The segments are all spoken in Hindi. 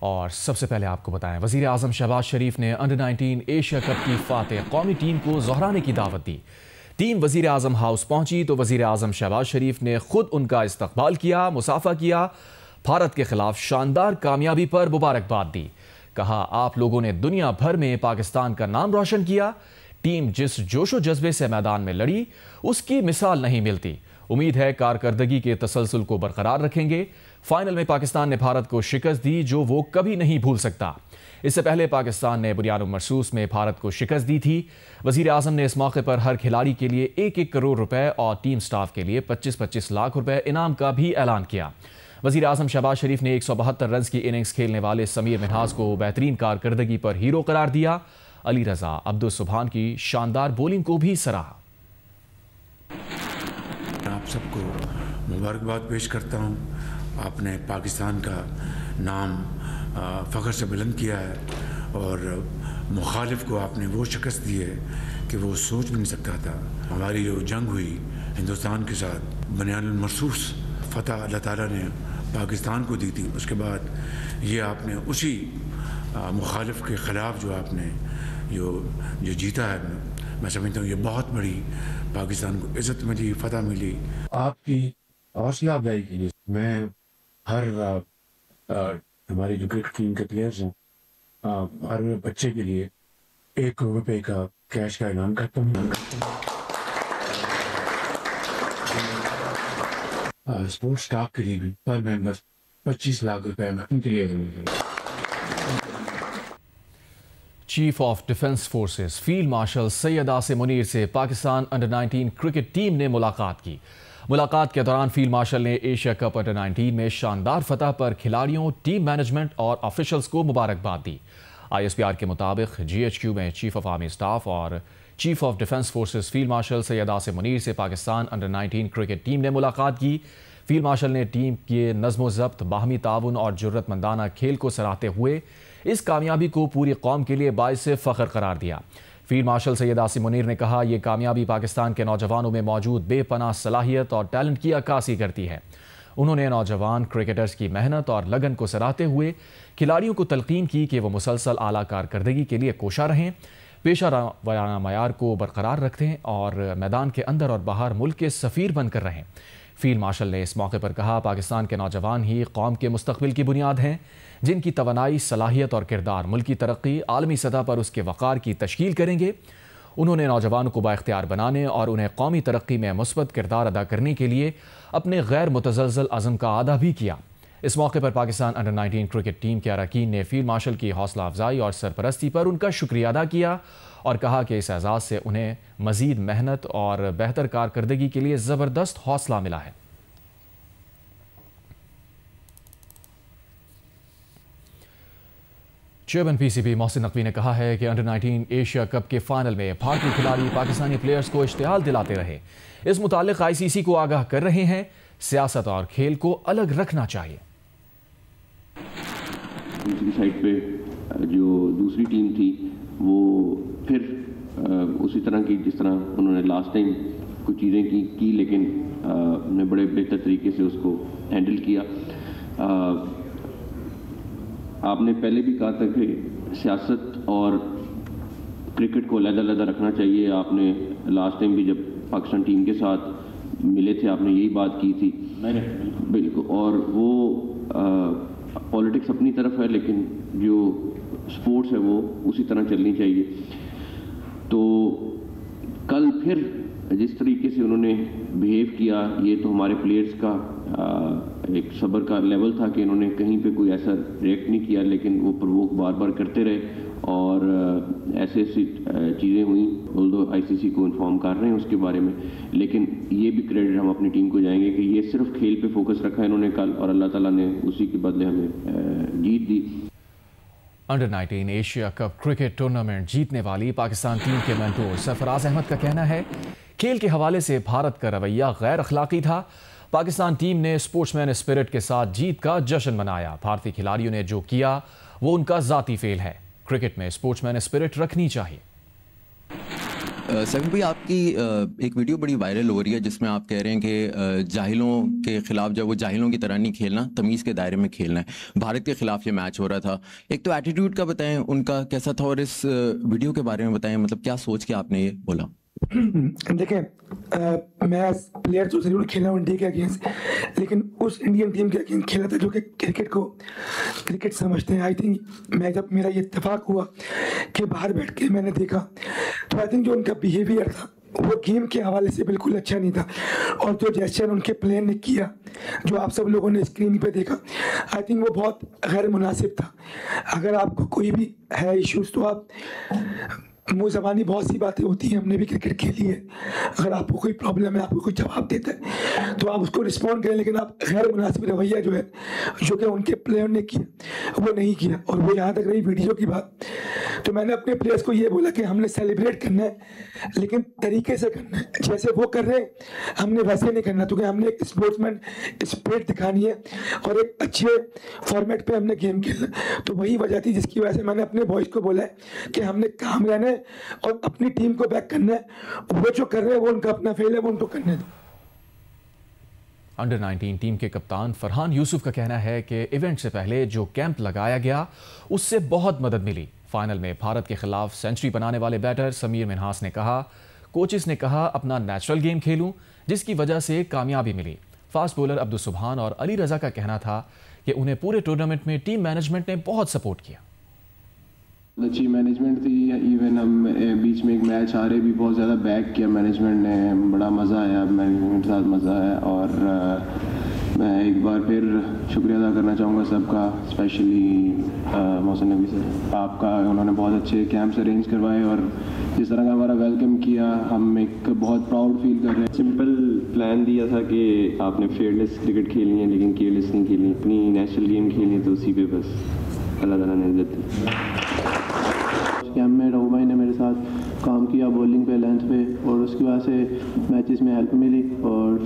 और सबसे पहले आपको बताएं, वज़ीर आज़म शहबाज शरीफ ने अंडर 19 एशिया कप की फातेह कौमी टीम को दोहराने की दावत दी। टीम वज़ीर आज़म हाउस पहुंची तो वज़ीर आज़म शहबाज शरीफ ने खुद उनका इस्तकबाल किया, मुसाफा किया, भारत के खिलाफ शानदार कामयाबी पर मुबारकबाद दी। कहा, आप लोगों ने दुनिया भर में पाकिस्तान का नाम रोशन किया। टीम जिस जोशो जज्बे से मैदान में लड़ी उसकी मिसाल नहीं मिलती। उम्मीद है कारकर्दगी के तसलसल को बरकरार रखेंगे। फाइनल में पाकिस्तान ने भारत को शिकस्त दी जो वो कभी नहीं भूल सकता। इससे पहले पाकिस्तान ने बुनियाद मरसूस में भारत को शिकस्त दी थी। वज़ीर आज़म ने इस मौके पर हर खिलाड़ी के लिए 1-1 करोड़ रुपए और टीम स्टाफ के लिए 25-25 लाख रुपए इनाम का भी ऐलान किया। वज़ीर आज़म शहबाज शरीफ ने 172 रन की इनिंग्स खेलने वाले समीर मिन्हाज को बेहतरीन कारकर्दगी पर हीरो करार दिया। अली रज़ा अब्दुल सुभान की शानदार बॉलिंग को भी सराहा। आप सबको मुबारकबाद पेश करता हूँ। आपने पाकिस्तान का नाम फ़ख्र से बुलंद किया है और मुखालिफ को आपने वो शिकस्त दी है कि वो सोच भी नहीं सकता था। हमारी जो जंग हुई हिंदुस्तान के साथ, बुनियाद मरसूस फ़तह अल्लाह ताला ने पाकिस्तान को दी थी। उसके बाद ये आपने उसी मुखालिफ के ख़िलाफ़ जो आपने जो जीता है, मैं समझता हूँ ये बहुत बड़ी पाकिस्तान को इज़्ज़त मिली, फ़तह मिली। आपकी हौसला अफजाई के लिए मैं हर हमारी जो क्रिकेट टीम के प्लेयर्स हैं, हर बच्चे के लिए 1 करोड़ रुपए का कैश का इनाम करता हूँ। स्पोर्ट्स स्टाफ के लिए भी पर मेंबर 25 लाख रुपए उनके लिए। Chief of defence forces field marshal Syed Asim Munir से पाकिस्तान अंडर 19 क्रिकेट टीम ने मुलाकात की। मुलाकात के दौरान फील्ड मार्शल ने एशिया कप अंडर 19 में शानदार फतह पर खिलाड़ियों, टीम मैनेजमेंट और ऑफिशियल्स को मुबारकबाद दी। ISPR के मुताबिक GHQ में चीफ ऑफ आर्मी स्टाफ और chief of defence forces field marshal Syed Asim Munir से पाकिस्तान अंडर 19 क्रिकेट टीम ने मुलाकात की। फील्ड मार्शल ने टीम के नज़्म ज़ब्त, बाहमी ताउन और जुर्रतमंदाना खेल को सराहते हुए इस कामयाबी को पूरी कौम के लिए बाइस फ़ख्र करार दिया। फील्ड मार्शल सैयद आसिम मुनीर ने कहा, यह कामयाबी पाकिस्तान के नौजवानों में मौजूद बेपनाह सलाहियत और टैलेंट की अक्कासी करती है। उन्होंने नौजवान क्रिकेटर्स की मेहनत और लगन को सराहते हुए खिलाड़ियों को तलकीन की कि वो मुसलसल आला कारकर्दगी के लिए कोशा रहें, पेशा वाराना मयार को बरकरार रखें और मैदान के अंदर और बाहर मुल्क के सफ़ीर बनकर रहें। फील्ड मार्शल ने इस मौके पर कहा, पाकिस्तान के नौजवान ही कौम के मुस्तकबिल की बुनियाद हैं, जिनकी तवानाई, सलाहियत और किरदार मुल्क की तरक्की, आलमी सतह पर उसके वक़ार की तश्कील करेंगे। उन्होंने नौजवानों को बाइख्तियार बनाने और उन्हें कौमी तरक्की में मुस्बत किरदार अदा करने के लिए अपने गैर मुतज़लज़ल अज़म का आदा भी किया। इस मौके पर पाकिस्तान अंडर 19 क्रिकेट टीम के अरकान ने फील्ड मार्शल की हौसला अफजाई और सरपरस्ती पर उनका शुक्रिया अदा किया और कहा कि इस एजाज़ से उन्हें मज़ीद मेहनत और बेहतर कारकर्दगी के लिए ज़बरदस्त हौसला मिला है। चेयरमैन PCB मोहसिन नकवी ने कहा है कि अंडर 19 एशिया कप के फाइनल में भारतीय खिलाड़ी पाकिस्तानी प्लेयर्स को इश्तिहाल दिलाते रहे। इस मुतालिक ICC को आगाह कर रहे हैं, सियासत और खेल को अलग रखना चाहिए। दूसरी साइड पे जो दूसरी टीम थी वो फिर उसी तरह की जिस तरह उन्होंने लास्ट टाइम कुछ चीज़ें की लेकिन उन्होंने बड़े बेहतर तरीके से उसको हैंडल किया। आपने पहले भी कहा था कि सियासत और क्रिकेट को अलग-अलग रखना चाहिए। आपने लास्ट टाइम भी जब पाकिस्तान टीम के साथ मिले थे आपने यही बात की थी। बिल्कुल, और वो पॉलिटिक्स अपनी तरफ है लेकिन जो स्पोर्ट्स है वो उसी तरह चलनी चाहिए। तो कल फिर जिस तरीके से उन्होंने बिहेव किया, ये तो हमारे प्लेयर्स का एक सब्र का लेवल था कि इन्होंने कहीं पे कोई ऐसा रिएक्ट नहीं किया, लेकिन वो प्रवोक बार बार करते रहे और ऐसी ऐसी चीज़ें हुई। ऑल्दो ICC को इन्फॉर्म कर रहे हैं उसके बारे में, लेकिन ये भी क्रेडिट हम अपनी टीम को जाएंगे कि ये सिर्फ खेल पे फोकस रखा इन्होंने कल और अल्लाह ताला ने उसी के बदले हमें जीत दी। Under 19 Asia cup cricket tournament जीतने वाली पाकिस्तान टीम के मेंटोर सरफराज अहमद का कहना है, खेल के हवाले से भारत का रवैया गैर अखलाकी था। पाकिस्तान टीम ने स्पोर्ट्समैन स्पिरिट के साथ जीत का जश्न मनाया। भारतीय खिलाड़ियों ने जो किया वो उनका ज़ाती फेल है। क्रिकेट में स्पोर्ट्समैन स्पिरिट रखनी चाहिए। सैफ भाई, आपकी एक वीडियो बड़ी वायरल हो रही है जिसमें आप कह रहे हैं कि जाहिलों के खिलाफ जब वो जाहिलों की तरह नहीं खेलना, तमीज़ के दायरे में खेलना है। भारत के खिलाफ ये मैच हो रहा था। एक तो एटीट्यूड का बताएं उनका कैसा था, और इस वीडियो के बारे में बताएं, मतलब क्या सोच के आपने ये बोला? देखें, मैं प्लेयर तो जरूर खेला हूँ इंडिया के अगेंस्ट, लेकिन उस इंडियन टीम के अगेंस्ट खेला था जो कि क्रिकेट समझते हैं। आई थिंक मैं जब मेरा ये इत्तेफाक हुआ कि बाहर बैठ के मैंने देखा, तो आई थिंक जो उनका बिहेवियर था वो गेम के हवाले से बिल्कुल अच्छा नहीं था। और जो जेस्चर उनके प्लेयर ने किया, जो आप सब लोगों ने स्क्रीन पे देखा, आई थिंक वो बहुत गैर मुनासिब था। अगर आपको कोई भी है इश्यूज़ तो आप मुँह ज़बानी बहुत सी बातें होती हैं, हमने भी क्रिकेट खेली है। अगर आपको कोई प्रॉब्लम है, आपको कोई जवाब देता है तो आप उसको रिस्पॉन्ड करें,लेकिन आप गैर मुनासिब रवैया जो है जो कि उनके प्लेयर ने किया वो नहीं किया। और वो यहाँ तक रही वीडियो की बात, तो मैंने अपने प्लेयर्स को ये बोला कि हमने सेलिब्रेट करना है, लेकिन तरीके से करना है। जैसे वो कर रहे हैं हमने वैसे नहीं करना, क्योंकि हमने एक स्पोर्ट्समैन स्पिरिट दिखानी है और एक अच्छे फॉर्मेट पे हमने गेम खेलना। तो वही वजह थी जिसकी वजह से मैंने अपने बॉयज़ को बोला है कि हमने काम रहना है और अपनी टीम को बैक करना है। वो जो कर रहे हैं वो उनका अपना फेल है, वो उनको करने दो। अंडर 19 टीम के कप्तान फरहान यूसुफ का कहना है कि इवेंट से पहले जो कैंप लगाया गया उससे बहुत मदद मिली। फाइनल में भारत के खिलाफ सेंचुरी बनाने वाले बैटर समीर मिन्हास ने कहा, कोचेस ने कहा अपना नेचुरल गेम खेलूं, जिसकी वजह से कामयाबी मिली। फास्ट बॉलर अब्दुल सुभान और अली रजा का कहना था कि उन्हें पूरे टूर्नामेंट में टीम मैनेजमेंट ने बहुत सपोर्ट किया। अच्छी मैनेजमेंट थी। इवन हम बीच में एक मैच हारे भी बहुत ज़्यादा बैक किया मैनेजमेंट ने, बड़ा मज़ा आया, मैनेजमेंट के साथ मज़ा आया। और मैं एक बार फिर शुक्रिया अदा करना चाहूँगा सबका, स्पेशली मोहसिन नबी सर आपका। उन्होंने बहुत अच्छे कैंप्स अरेंज करवाए और जिस तरह का हमारा वेलकम किया, हम एक बहुत प्राउड फील कर रहे हैं। सिंपल प्लान दिया था कि आपने फेयरलेस क्रिकेट खेलनी है, लेकिन केयरलेस नहीं खेलनी, अपनी नेशनल गेम खेलनी है, तो उसी पे बस अल्लाह ताला ने इज्जत दी। कैंप में राहू भाई ने मेरे साथ काम किया बॉलिंग पे, लेंथ पे, और उसकी वजह से मैचेस में हेल्प मिली। और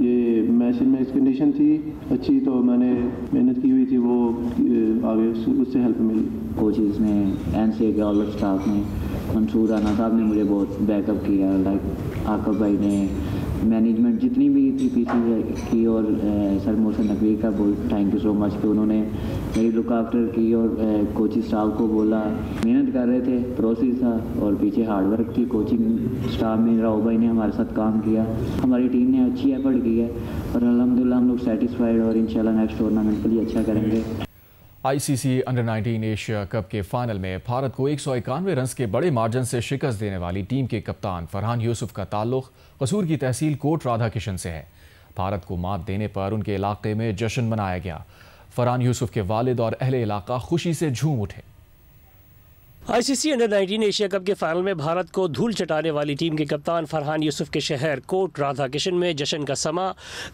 ये मैच में कंडीशन थी अच्छी, तो मैंने मेहनत की हुई थी, वो आगे उससे हेल्प मिली। कोचेस ने, एनसीए के ऑल स्टाफ ने, मंसूर राना साहब ने मुझे बहुत बैकअप किया, लाइक आकब भाई ने, मैनेजमेंट जितनी भी थी पीसी की, और सर मोहसिन नकवी का बहुत थैंक यू सो मच कि उन्होंने मेरी लुक आफ्टर की। और कोचिंग स्टाफ को बोला, मेहनत कर रहे थे, प्रोसेस था और पीछे हार्डवर्क थी। कोचिंग स्टाफ में राहू भाई ने हमारे साथ काम किया, हमारी टीम ने अच्छी एफर्ट की है और अल्हम्दुलिल्लाह हम लोग सेटिस्फाइड, और इंशाल्लाह नेक्स्ट टूर्नामेंट के लिए अच्छा करेंगे। आईसीसी अंडर 19 एशिया कप के फाइनल में भारत को 191 रन के बड़े मार्जिन से शिकस्त देने वाली टीम के कप्तान फरहान यूसुफ का ताल्लुक कसूर की तहसील कोट राधा किशन से है। भारत को मात देने पर उनके इलाके में जश्न मनाया गया। फरहान यूसुफ के वालिद और अहले इलाका खुशी से झूम उठे। आईसीसी अंडर 19 एशिया कप के फाइनल में भारत को धूल चटाने वाली टीम के कप्तान फरहान यूसुफ के शहर कोट राधा किशन में जश्न का समा।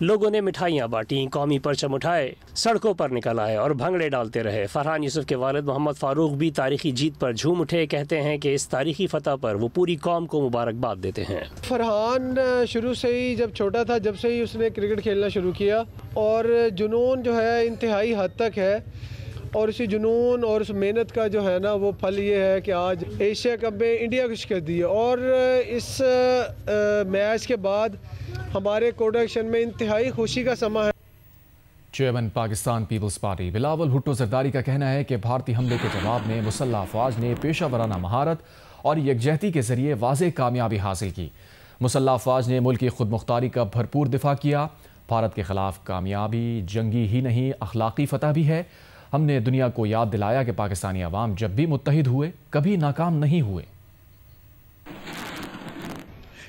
लोगों ने मिठाइयां बांटी, कौमी परचम उठाए, सड़कों पर निकल आए और भंगड़े डालते रहे। फरहान यूसुफ के वालिद मोहम्मद फारूक भी तारीखी जीत पर झूम उठे। कहते हैं कि इस तारीखी फतह पर वो पूरी कौम को मुबारकबाद देते हैं। फरहान शुरू से ही, जब छोटा था, जब से ही उसने क्रिकेट खेलना शुरू किया और जुनून जो है इंतहाई हद तक है, और इसी जुनून और उस मेहनत का जो है ना वो फल ये है कि आज एशिया कप में इंडिया को शिकस्त दी है। और इस मैच के बाद हमारे कोडाक्शन में इंतहाई खुशी का समा है। Chairman Pakistan Peoples Party Bilawal Bhutto Zardari का कहना है कि भारतीय हमले के जवाब में मुसल्लह अफवाज ने पेशा वराना महारत और यकजहती के जरिए वाज़ेह कामयाबी हासिल की। मुसल्लह अफवाज ने मुल्क की खुद मुख्तारी का भरपूर दिफा किया। भारत के खिलाफ कामयाबी जंगी ही नहीं अखलाकी फतह भी है। हमने दुनिया को याद दिलाया कि पाकिस्तानी अवाम जब भी मुत्तहिद हुए कभी नाकाम नहीं हुए।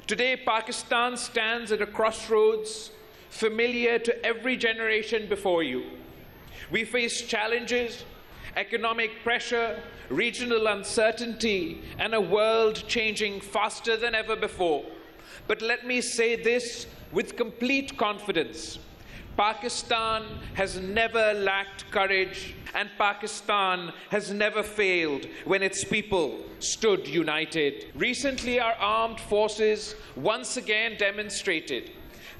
Today Pakistan stands at a crossroads familiar to every generation before you. We face challenges, economic pressure, regional uncertainty, and a world changing faster than ever before. But let me say this with complete confidence. Pakistan has never lacked courage, and Pakistan has never failed when its people stood united. Recently, our armed forces once again demonstrated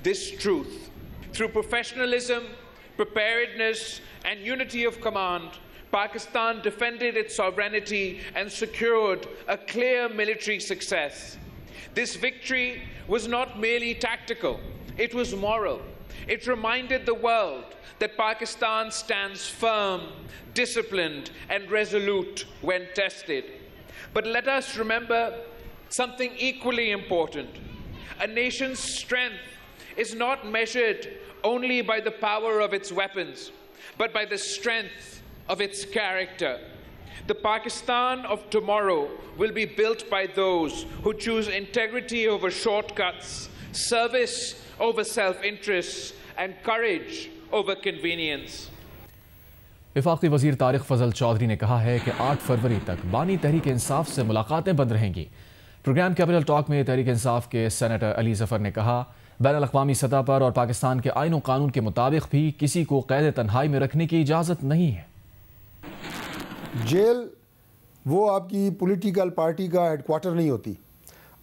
this truth. Through professionalism, preparedness, and unity of command, Pakistan defended its sovereignty and secured a clear military success. This victory was not merely tactical, it was moral. It reminded the world that Pakistan stands firm, disciplined, and resolute when tested. But let us remember something equally important. A nation's strength is not measured only by the power of its weapons, but by the strength of its character. The Pakistan of tomorrow will be built by those who choose integrity over shortcuts, service over self-interest, and courage over convenience. वफाकी वज़ीर तारिक फजल चौधरी ने कहा है कि 8 फरवरी तक बानी तहरीक इंसाफ से मुलाकातें बंद रहेंगी। प्रोग्राम कैपिटल टॉक में तहरीक इंसाफ के सेनेटर अली जफर ने कहा, बैनुल-अक़वामी सतह पर और पाकिस्तान के आईन और कानून के मुताबिक भी किसी को कैद तन्हाई में रखने की इजाज़त नहीं है। जेल वो आपकी पॉलिटिकल पार्टी का हेडक्वार्टर नहीं होती।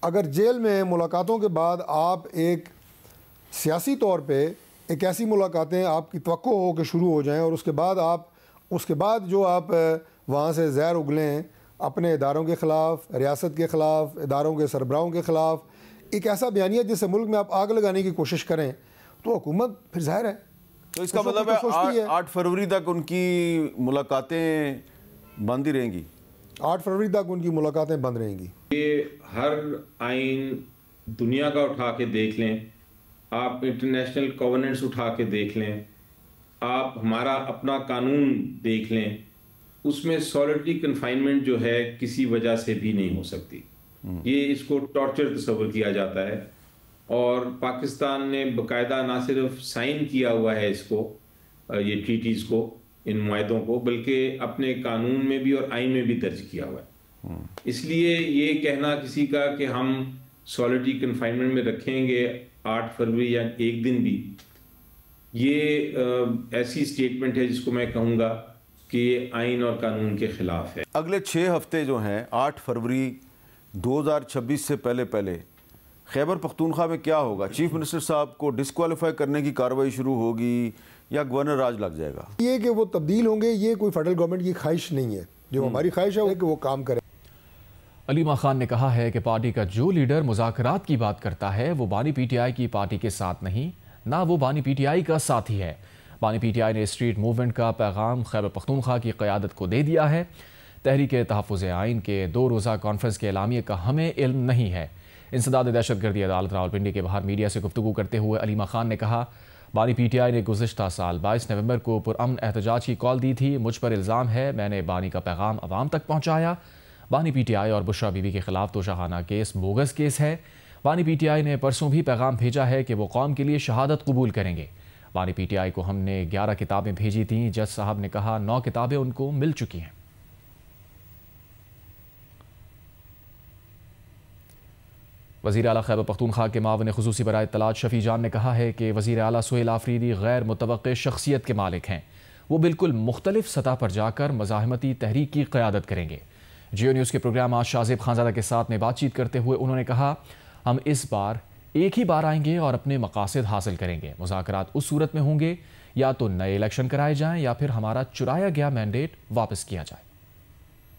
अगर जेल में मुलाकातों के बाद आप एक सियासी तौर पे एक ऐसी मुलाकातें आपकी तवक्को हो कि शुरू हो जाएं और उसके बाद जो आप वहाँ से ज़हर उगलें अपने इदारों के ख़िलाफ़, रियासत के ख़िलाफ़, इदारों के सरबराहों के ख़िलाफ़, एक ऐसा बयानिया जिससे मुल्क में आप आग लगाने की कोशिश करें, तो हुकूमत फिर ज़ाहिर है। तो इसका मतलब है 8 फरवरी तक उनकी मुलाकातें बंद ही रहेंगी। 8 फरवरी तक उनकी मुलाकातें बंद रहेंगी। ये हर आइन दुनिया का उठा के देख लें, आप इंटरनेशनल कॉवेनेंट्स उठा के देख लें, आप हमारा अपना कानून देख लें, उसमें सॉलिटरी कन्फाइनमेंट जो है किसी वजह से भी नहीं हो सकती। ये इसको टॉर्चर तस्वर किया जाता है और पाकिस्तान ने बाकायदा ना सिर्फ साइन किया हुआ है इसको, ये ट्रीटीज़ को, इन मुआहदों को, बल्कि अपने कानून में भी और आइन में भी दर्ज किया हुआ है। इसलिए ये कहना किसी का कि हम सॉलिटरी कन्फाइनमेंट में रखेंगे 8 फरवरी या एक दिन भी, ये ऐसी स्टेटमेंट है जिसको मैं कहूँगा कि ये आइन और कानून के खिलाफ है। अगले 6 हफ्ते जो हैं 8 फरवरी 2026 से पहले खैबर पख्तूनख्वा में क्या होगा? चीफ मिनिस्टर साहब को डिस्क्वालीफाई करने की कार्रवाई शुरू होगी या गवर्नर राज लग जाएगा? ये कि वो तब्दील होंगे, ये कोई फेडरल गवर्नमेंट की ख्वाहिश नहीं है। जो हमारी ख्वाहिश है कि वो काम करे। अलीमा खान ने कहा है कि पार्टी का जो लीडर मुज़ाकरात की बात करता है वो बानी पीटीआई की पार्टी के साथ नहीं, ना वो बानी पीटीआई का साथी है। बानी पीटीआई ने स्ट्रीट मूवमेंट का पैगाम खैबर पख्तूनख्वा की क़यादत को दे दिया है। तहरीक तहफ़्फ़ुज़ आइन के 2 रोज़ा कॉन्फ्रेंस के एलामिये का हमें इल्म नहीं है। इंसदाद दहशतगर्दी अदालत रावलपिंडी के बाहर मीडिया से गुफ्तगू करते हुए अलीमा खान ने कहा, बानी पीटीआई ने गुज़िश्ता साल 22 नवंबर को पुरअमन एहतजाज की कॉल दी थी। मुझ पर इल्ज़ाम है मैंने बानी का पैगाम अवाम तक पहुँचाया। बानी पीटीआई और बुशरा बीवी के खिलाफ तोशाखाना केस बोगस केस है। बानी पीटीआई ने परसों भी पैगाम भेजा है कि वो कौम के लिए शहादत कबूल करेंगे। बानी पीटीआई को हमने 11 किताबें भेजी थीं। जज साहब ने कहा 9 किताबें उनको मिल चुकी हैं। वज़ीर आला खैबर पख्तूनख्वा के मावन खुसूसी बराए इत्तलात शफ़ी जान ने कहा है कि वज़ीर आला सुहेल आफरीदी गैर मुतवक्किल शख्सियत के मालिक हैं। वो बिल्कुल मुख्तलिफ सतह पर जाकर मज़ाहमती तहरीक की क़यादत करेंगे। जियो न्यूज़ के प्रोग्राम आज शाहज़ेब खानज़ादा के साथ में बातचीत करते हुए उन्होंने कहा, हम इस बार एक ही बार आएंगे और अपने मकासद हासिल करेंगे। मुज़ाकरात उस सूरत में होंगे या तो नए इलेक्शन कराए जाएं या फिर हमारा चुराया गया मैंडेट वापस किया जाए।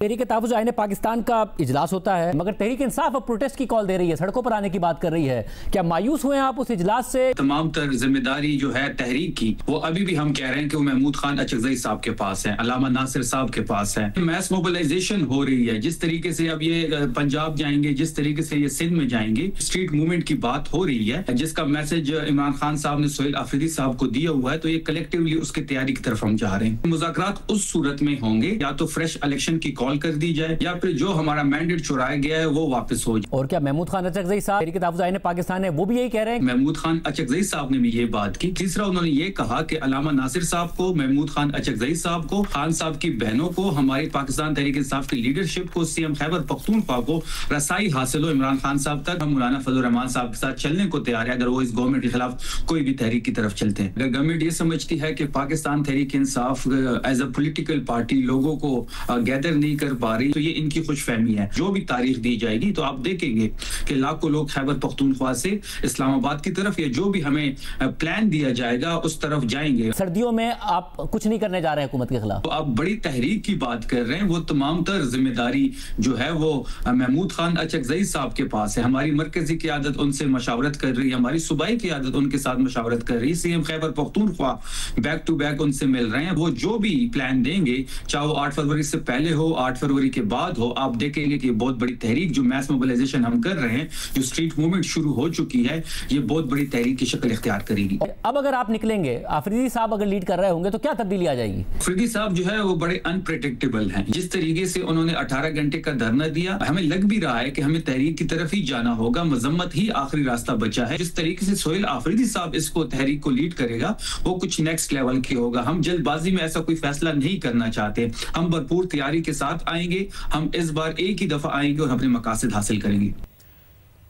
तहरीक तहफ़्फ़ुज़ आइन पाकिस्तान का इजलास होता है, मगर तहरीक इंसाफ अब प्रोटेस्ट की कॉल दे रही है, सड़कों पर आने की बात कर रही है। क्या मायूस हुए आप उस इजलास से? तमाम तर जिम्मेदारी जो है तहरीक की, वो अभी भी हम कह रहे हैं कि वो महमूद खान अचकज़ई साहब के पास है, अल्लामा नासिर साहब के पास है। मैस मोबिलाइजेशन हो रही है। जिस तरीके से अब ये पंजाब जाएंगे, जिस तरीके से ये सिंध में जाएंगे, स्ट्रीट मूवमेंट की बात हो रही है, जिसका मैसेज इमरान खान साहब ने सुहेल आफरीदी साहब को दिया हुआ है, तो ये कलेक्टिवली उसकी तैयारी की तरफ हम जा रहे हैं। मुज़ाकरात उस सूरत में होंगे या तो फ्रेश इलेक्शन की कॉल कर दी जाए या फिर जो हमारा मैंडेट चुराया गया है वो वापस हो जाए। और क्या महमूद खान अचकज़ई साहब तहरीक तहफ़्फ़ुज़ आइन पाकिस्तान है वो भी यही कह रहे हैं? महमूद खान अचकज़ई साहब ने भी ये बात की। तीसरा उन्होंने ये कहा कि अल्लामा नासिर साहब को, महमूद खान अचकज़ई साहब को, खान साहब की बहनों को, हमारी पाकिस्तान तहरीक इंसाफ की लीडरशिप को, सीएम खैबर पख्तूनख्वा को रसाई हासिल हो इमरान खान साहब तक। हम मौलाना फजल रहमान साहब के साथ चलने को तैयार है अगर वो इस गवर्नमेंट के खिलाफ कोई भी तहरीक की तरफ चलते हैं। अगर गवर्नमेंट ये समझती है कि Pakistan Tehreek Insaf as a political party लोगों को गैदर नहीं नहीं कर पा रही, तो ये इनकी खुशफहमी है। जो भी तारीख दी जाएगी तो आप देखेंगे कि लाखों लोग खैबर पख्तूनख्वा से इस्लामाबाद की तरफ या जो भी हमें प्लान दिया जाएगा उस तरफ जाएंगे। सर्दियों में आप कुछ नहीं करने जा रहे हैं हुकूमत के खिलाफ, तो आप बड़ी तहरीक की बात कर रहे हैं, वो तमाम तर जिम्मेदारी जो है वो महमूद खान अचकजई साहब के पास है। हमारी मरकजी क़यादत उनसे मशावरत कर रही है, हमारी सूबाई क़यादत उनके साथ मशावरत कर रही है, CM Khyber Pakhtunkhwa back to back उनसे मिल रहे हैं। वो जो भी प्लान देंगे, चाहे वो 8 फरवरी से पहले हो, 8 फरवरी के बाद हो, आप देखेंगे कि बहुत बड़ी तहरीक जो मैस मोबिलाइजेशन हम कर रहे हैं, जो स्ट्रीट मूवमेंट शुरू हो चुकी है, ये बहुत बड़ी तहरीक की शक्ल इख्तियार करेगी। अब अगर आप निकलेंगे, आफरीदी साहब अगर लीड कर रहे होंगे तो क्या तब्दीली आ जाएगी? आफरीदी साहब जो है वो बड़े अनप्रेडिक्टेबल हैं। जिस तरीके से उन्होंने 18 घंटे का धरना दिया, हमें लग भी रहा है कि हमें तहरीक की तरफ ही जाना होगा, मजम्मत ही आखिरी रास्ता बचा है। जिस तरीके से सोहेल आफरीदी साहब इसको तहरीक को लीड करेगा वो कुछ नेक्स्ट लेवल के होगा। हम जल्दबाजी में ऐसा कोई फैसला नहीं करना चाहते, हम भरपूर तैयारी के साथ आएंगे। हम इस बार एक ही दफा आएंगे और अपने मकासद हासिल करेंगे।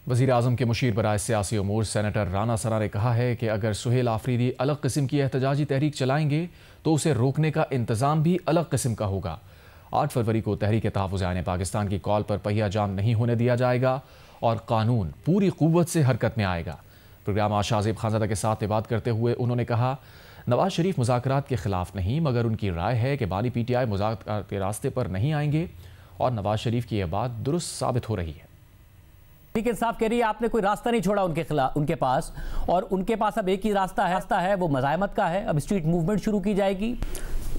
वज़ीर आज़म के मुशीर बराए सियासी उमूर सेनेटर राना सरा ने कहा है कि अगर सुहेल आफरीदी अलग किस्म की एहतजाजी तहरीक चलाएंगे तो उसे रोकने का इंतज़ाम भी अलग किस्म का होगा। 8 फरवरी को तहरीक तहफ़्फ़ुज़ आने पाकिस्तान की कॉल पर पहिया जाम नहीं होने दिया जाएगा और कानून पूरी क़ुव्वत से हरकत में आएगा। प्रोग्राम आज शाहज़ेब खानज़ादा के साथ बात करते हुए उन्होंने कहा, नवाज शरीफ मुज़ाकरात के खिलाफ नहीं, मगर उनकी राय है कि बानी PTI मुज़ाकरात के रास्ते पर नहीं आएंगे और नवाज शरीफ की यह बात दुरुस्त साबित हो रही है। ठीक है, साफ कह रही है आपने कोई रास्ता नहीं छोड़ा उनके खिलाफ, उनके पास, और उनके पास अब एक ही रास्ता है वो मज़ाहमत का है। अब स्ट्रीट मूवमेंट शुरू की जाएगी।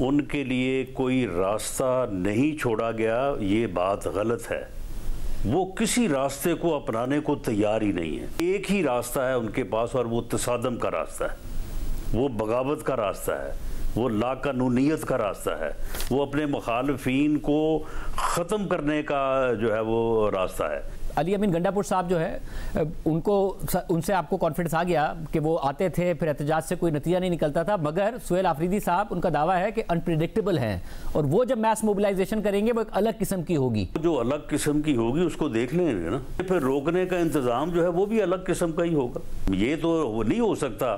उनके लिए कोई रास्ता नहीं छोड़ा गया, ये बात गलत है। वो किसी रास्ते को अपनाने को तैयार ही नहीं है। एक ही रास्ता है उनके पास और वो तसादम का रास्ता है, वो बगावत का रास्ता है, वो लाकानूनियत का रास्ता है, वो अपने मुखालिफिन को ख़त्म करने का जो है वो रास्ता है। अली अमीन गंडापुर साहब जो है उनसे आपको कॉन्फिडेंस आ गया कि वो आते थे, फिर एहतजाज से कोई नतीजा नहीं निकलता था, मगर सुहेल आफरीदी साहब उनका दावा है कि अनप्रिडिक्टेबल हैं और वो जब मैस मोबिलाइजेशन करेंगे वो एक अलग किस्म की होगी। जो अलग किस्म की होगी उसको देख लेंगे ना, फिर रोकने का इंतज़ाम जो है वो भी अलग किस्म का ही होगा। ये तो नहीं हो सकता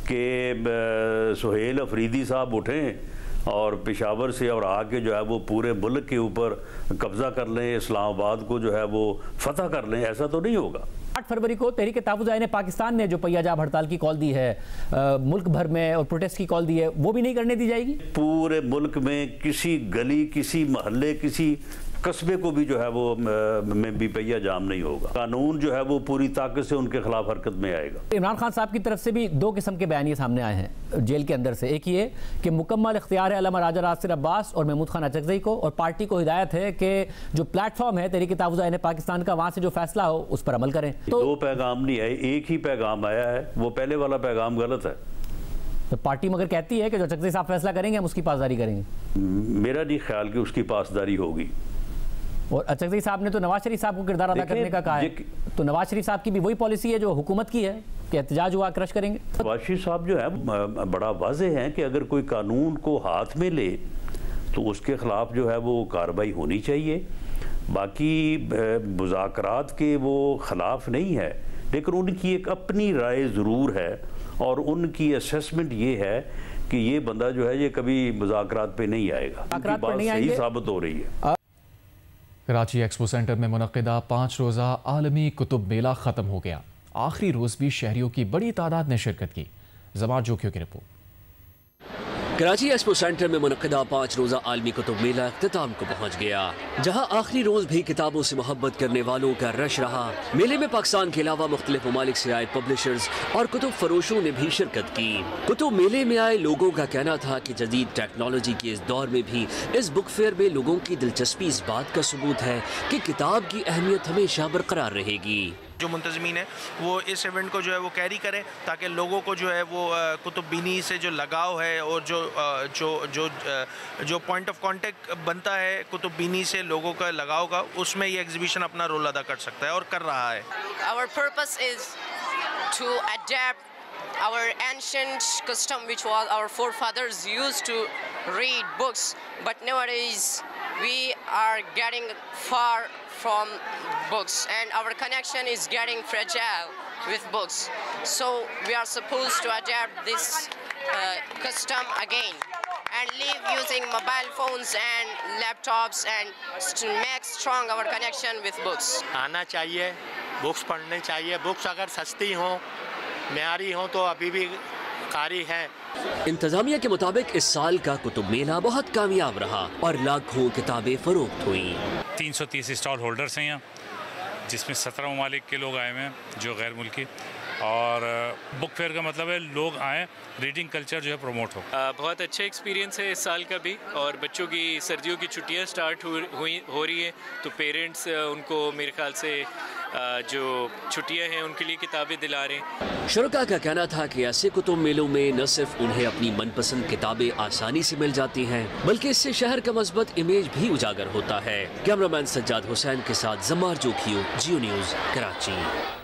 कि सुहेल अफरीदी साहब उठें और पेशावर से और आके जो है वो पूरे मुल्क के ऊपर कब्जा कर लें, इस्लामाबाद को जो है वो फतह कर लें, ऐसा तो नहीं होगा। 8 फरवरी को तहरीक तहफ़्फ़ुज़ आने पाकिस्तान ने जो पहियाजाब हड़ताल की कॉल दी है मुल्क भर में और प्रोटेस्ट की कॉल दी है, वो भी नहीं करने दी जाएगी। पूरे मुल्क में किसी गली, किसी मोहल्ले, किसी कस्बे को भी जो है वो में भी पहिया जाम नहीं होगा। कानून जो है वो पूरी ताकत से उनके खिलाफ हरकत में आएगा। इमरान खान साहब की तरफ से भी 2 किस्म के बयान सामने आए हैं जेल के अंदर से। एक ये कि मुकम्मल इख्तियार है अल्लामा राजा नासिर अब्बास और महमूद खान अचकजई को, और पार्टी को हिदायत है कि जो प्लेटफॉर्म है तहरीक तहफ़्फ़ुज़ आने पाकिस्तान का, वहाँ से जो फैसला हो उस पर अमल करें। तो 2 पैगाम नहीं आए, एक ही पैगाम आया है, वो पहले वाला पैगाम गलत है। तो पार्टी मगर कहती है कि जो अचकजई साहब फैसला करेंगे हम उसकी पासदारी करेंगे। मेरा नहीं ख्याल कि उसकी पासदारी होगी। और अचकजई साहब ने तो नवाज शरीफ साहब को किरदार अदा करने का कहा है, तो नवाज शरीफ साहब की भी वही पॉलिसी है जो हुकूमत की है कि एहतजाज हुआ क्रश करेंगे। नवाज शरीफ साहब जो है बड़ा वाज़ेह है कि अगर कोई कानून को हाथ में ले तो उसके खिलाफ जो है वो कार्रवाई होनी चाहिए। बाकी मुज़ाकरात के वो खिलाफ नहीं है, लेकिन उनकी एक अपनी राय ज़रूर है और उनकी असेसमेंट ये है कि ये बंदा जो है ये कभी मुज़ाकरात पे नहीं आएगा। उनकी बात सही साबित हो रही है। कराची एक्सपो सेंटर में मुनक़िदा 5 रोज़ा आलमी कुतुब मेला ख़त्म हो गया। आखिरी रोज़ भी शहरियों की बड़ी तादाद ने शिरकत की। जमात जोखियों की रिपोर्ट। कराची एक्सपो सेंटर में मुनक़िदा 5 रोज़ा आलमी कुतुब मेला इख्तिताम को पहुँच गया, जहाँ आखिरी रोज़ भी किताबों से मोहब्बत करने वालों का रश रहा। मेले में पाकिस्तान के अलावा मुख्तलिफ ममालिक से आए पब्लिशर्स और कुतुब फरोशों ने भी शिरकत की। कुतुब मेले में आए लोगों का कहना था कि जदीद टेक्नोलॉजी के इस दौर में भी इस बुक फेयर में लोगों की दिलचस्पी इस बात का सबूत है कि किताब की अहमियत हमेशा बरकरार रहेगी। जो मुंतज़मीन है वो इस इवेंट को जो है वो कैरी करें, ताकि लोगों को जो है वो कुतुब बीनी से जो लगाव है और जो पॉइंट ऑफ कांटेक्ट बनता है कुतुब बीनी से लोगों का लगाव का, उसमें ये एग्जीबिशन अपना रोल अदा कर सकता है और कर रहा है। Our purpose is to adapt our ancient custom which was our forefathers used to read books, but nowadays we are getting far from books and our connection is getting fragile with books, so we are supposed to adapt this custom again and live using mobile phones and laptops and to make strong our connection with books. आना चाहिए, बुक्स पढ़ने चाहिए। बुक्स अगर सस्ती हों, म्यारी हों तो अभी भी कारी है। इंतजामिया के मुताबिक इस साल का कुतुब मेला बहुत कामयाब रहा और लाखों किताबें फरोख्त हुई। 330 स्टॉल होल्डर्स हैं यहाँ, जिसमें 17 ममालिक के लोग आए हुए हैं जो गैर मुल्की। और बुक फेयर का मतलब है लोग आएँ, रीडिंग कल्चर जो है प्रमोट हो। बहुत अच्छा एक्सपीरियंस है इस साल का भी। और बच्चों की सर्दियों की छुट्टियां स्टार्ट हो रही हैं, तो पेरेंट्स उनको मेरे ख्याल से जो छुट्टियां हैं उनके लिए किताबें दिला रहे हैं। शुरका का कहना था कि ऐसे कुतुब मेलों में न सिर्फ उन्हें अपनी मनपसंद किताबें आसानी से मिल जाती हैं, बल्कि इससे शहर का मस्बत इमेज भी उजागर होता है। कैमरामैन सज्जाद हुसैन के साथ जमार जोखियो, जियो न्यूज़, कराची।